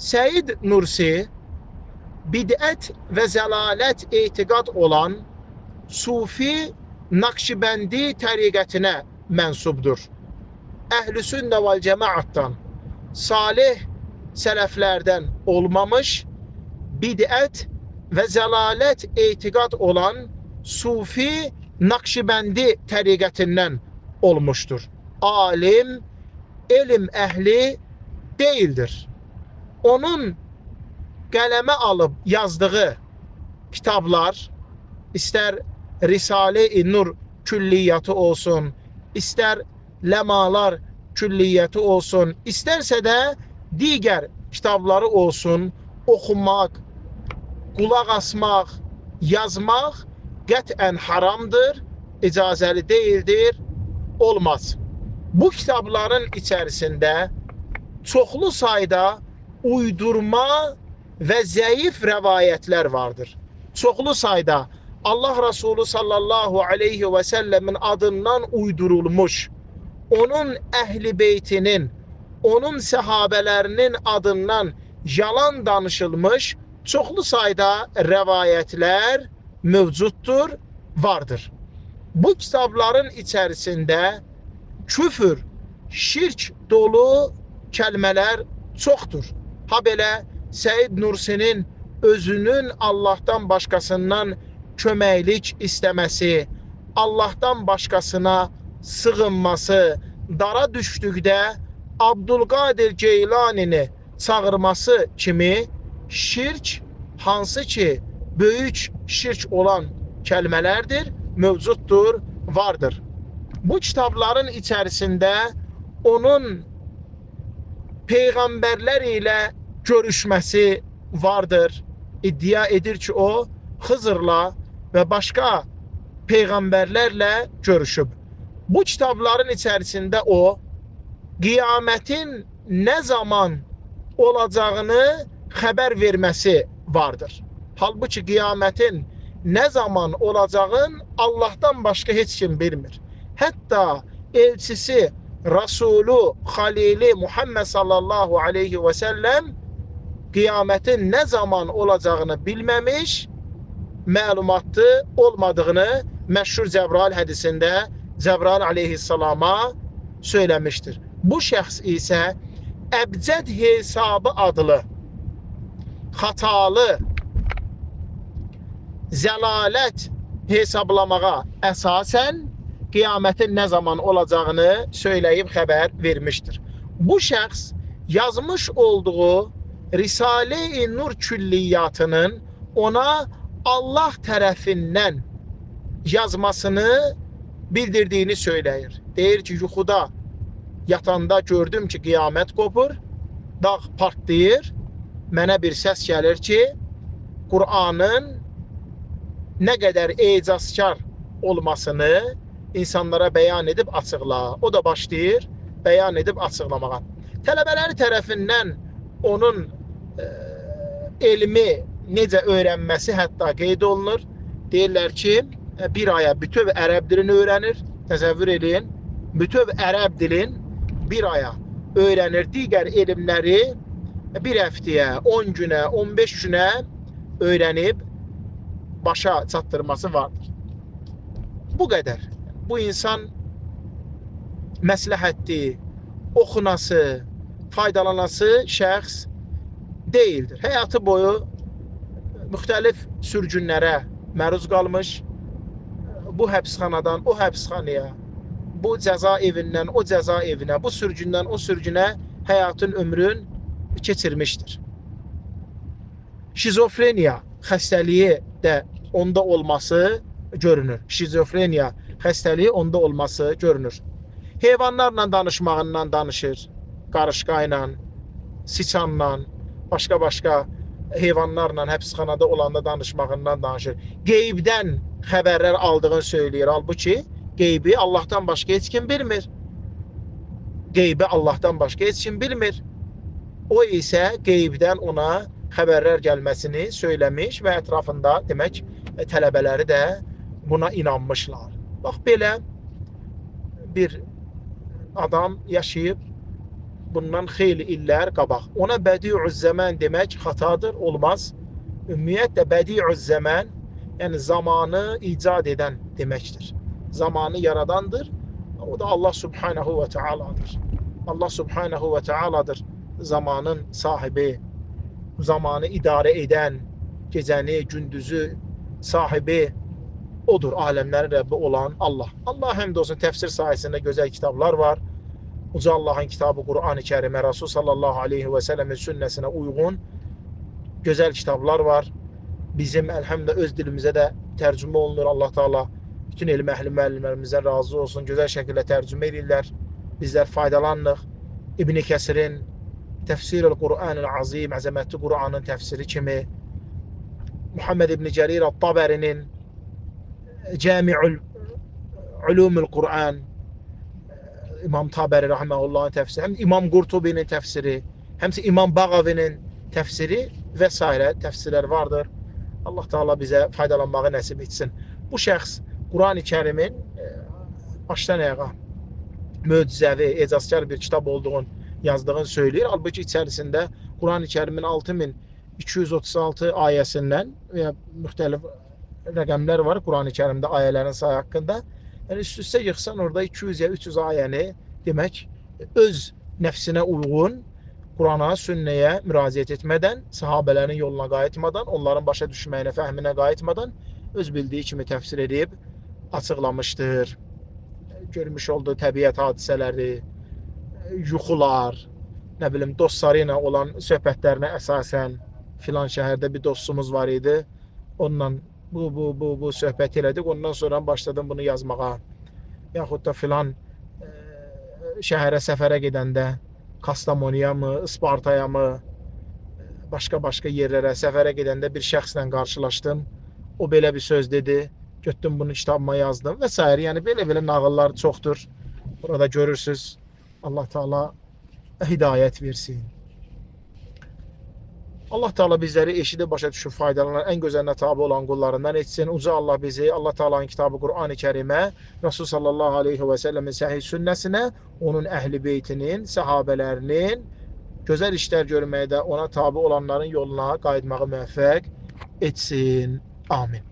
Səid Nursi bidət və zəlalət etiqad olan Sufi Nakşibəndi təriqətinə mənsubdur. Əhl-i sünnə vəl cəmaatdan, salih sələflərdən olmamış, bidət və zəlalət etiqad olan Sufi Nakşibəndi təriqətindən olmuşdur. Alim, elm əhli deyildir. Onun qələmə alıb yazdığı kitablar, istər Risale-i Nur külliyyatı olsun, istər Ləmalar külliyyatı olsun, istərsə də digər kitabları olsun, oxumaq, qulaq asmaq, yazmaq qətvən haramdır, icazəli deyildir, olmaz. Bu kitabların içərisində çoxlu sayda uydurma və zəif rəvayətlər vardır. Çoxlu sayda Allah Resulü sallallahu aleyhi və səlləmin adından uydurulmuş, onun əhl-i beytinin, onun səhabələrinin adından yalan danışılmış çoxlu sayda rəvayətlər mövcuddur, vardır. Bu kitabların içərisində küfür, şirk dolu kəlmələr çoxdur. Ha belə Səid Nursinin özünün Allahdan başqasından köməklik istəməsi, Allahdan başqasına sığınması, dara düşdükdə Abdülqadir Ceylanini çağırması kimi şirk, hansı ki böyük şirk olan kəlmələrdir, mövcuddur, vardır. Bu kitabların içərisində onun peyğəmbərlər ilə görüşməsi vardır. İddia edir ki, o Xızırla və başqa peyğəmbərlərlə görüşüb. Bu kitabların içərisində o qiyamətin nə zaman olacağını xəbər verməsi vardır. Halbuki qiyamətin nə zaman olacağını Allahdan başqa heç kim bilmir. Hətta elçisi Rasulü, Xalili Muhammed sallallahu aleyhi və səlləm qiyamətin nə zaman olacağını bilməmiş, məlumatlı olmadığını məşhur Cəbrail hədisində Cəbrail aleyhissalama söyləmişdir. Bu şəxs isə Əbcəd hesabı adlı xatalı zəlalət hesablamağa əsasən qiyamətin nə zaman olacağını söyləyib xəbər vermişdir. Bu şəxs yazmış olduğu Risale-i Nur külliyyatının ona Allah tərəfindən yazmasını bildirdiyini söyləyir. Deyir ki, yuxuda yatanda gördüm ki, qiyamət qopur, dağ partlayır, mənə bir səs gəlir ki, Qur'anın nə qədər ecazkar olmasını insanlara bəyan edib açıqla. O da başlayır bəyan edib açıqlamağa. Tələbələri tərəfindən onun elmi necə öyrənməsi hətta qeyd olunur. Deyirlər ki, bir aya bütöv ərəb dilini öyrənir. Təsəvvür edin, bütöv ərəb dilin bir aya öyrənir. Digər elmləri bir həftəyə, 10 günə, 15 günə öyrənib başa çatdırması vardır. Bu qədər. Bu insan məsləhətli, oxunası, faydalanası şəxs deyildir. Həyatı boyu müxtəlif sürgünlərə məruz qalmış, bu həbsxanadan o həbsxanaya, bu cəza evindən o cəza evinə, bu sürgündən o sürgünə həyatın ömrün keçirmişdir. Şizofreniya xəstəliyi də onda olması görünür. Şizofreniya xəstəliyi onda olması görünür. Heyvanlarla danışmağından danışır, qarışqa ilə, siçanla, başqa-başqa heyvanlarla həbsxanada olanda danışmağından danışır. Qeybdən xəbərlər aldığını söyləyir. Halbuki qeybi Allahdan başqa heç kim bilmir. Qeybi Allahdan başqa heç kim bilmir. O isə qeybdən ona xəbərlər gəlməsini söyləmiş və ətrafında demək tələbələri də buna inanmışlar. Bax belə bir adam yaşayıb bundan xeyli illər qabaq. Ona bədi'üz zaman demək xatadır, olmaz. Ümumiyyətlə bədi'üz zaman, yəni zamanı icad edən deməkdir. Zamanı yaradandır. O da Allah Subhanahu və Teala'dır. Allah Subhanahu və Teala'dır zamanın sahibi, zamanı idarə edən, gecəni, gündüzü sahibi odur, aləmlərin Rəbbi olan Allah. Allah həmd olsun, təfsir sahəsində gözəl kitablar var. Uca Allahın kitabı Qur'an-ı Kərimə, Rasul sallallahu aleyhi və səlləmin sünnəsinə uyğun gözəl kitablar var. Bizim əlhəmdə öz dilimizə də tərcümə olunur. Allah Teala bütün elm əhli müəllimlərimizdən razı olsun. Gözəl şəkildə tərcümə edirlər. Bizlər faydalanırıq. İbn Kəsirin Təfsirül Qur'anil Azim, əzəmətli Qur'anın təfsiri kimi, Muhammed İbn Cərir At-Tabərinin Cəmi'ül Ulumul Qur'an, İmam Taberi rahimehullahın təfsiri, həm İmam Qurtubinin təfsiri, həmsə İmam Bağavinin təfsiri və s. təfsirlər vardır. Allah Teala bizə faydalanmağı nəsib etsin. Bu şəxs Qur'an-ı Kərimin başdan ayağa möcüzəvi, ecazkar bir kitab olduğunu yazdığını söyləyir. Halbuki içərisində Qur'an-ı Kərimin 6236 ayəsindən və müxtəlif rəqəmlər var Qur'an-ı Kərimdə ayələrin sayı haqqında. Yəni üst-üstə yıxsan orada 200 ya 300 ayəni demək öz nəfsinə uyğun Qur'ana, sünnəyə müraciət etmədən, sahabələrin yoluna qayıtmadan, onların başa düşməyinə, fəhminə qayıtmadan öz bildiyi kimi təfsir edib açıqlamışdır. Görmüş olduğu təbiət hadisələri, yuxular, nə bilim dostları ilə olan söhbətlərinə əsasən filan şəhərdə bir dostumuz var idi. Onunla bu söhbət elədik. Ondan sonra başladım bunu yazmağa. Yaxud da filan şəhərə səfərə gedəndə Kastamonuya mı, Ispartaya mı, başqa yerlərə səfərə gedəndə bir şəxslə qarşılaşdım. O belə bir söz dedi. Götdüm bunu kitabıma yazdım və s. Yəni belə nağıllar çoxdur. Burada görürsünüz. Allah Teala hidayət versin. Allah Teala bizləri eşidib başa düşüb faydalanan, ən gözəlinə tabi olan qullarından etsin. Uca Allah bizi Allah Teala'nın kitabı Qur'an-ı Kərimə, Rasul sallallahu aleyhi və səlləmin səhih sünnəsinə, onun əhl-i beytinin, səhabələrinin gözəl işlər görməkdə ona tabi olanların yoluna qayıtmağı müvəffəq etsin. Amin.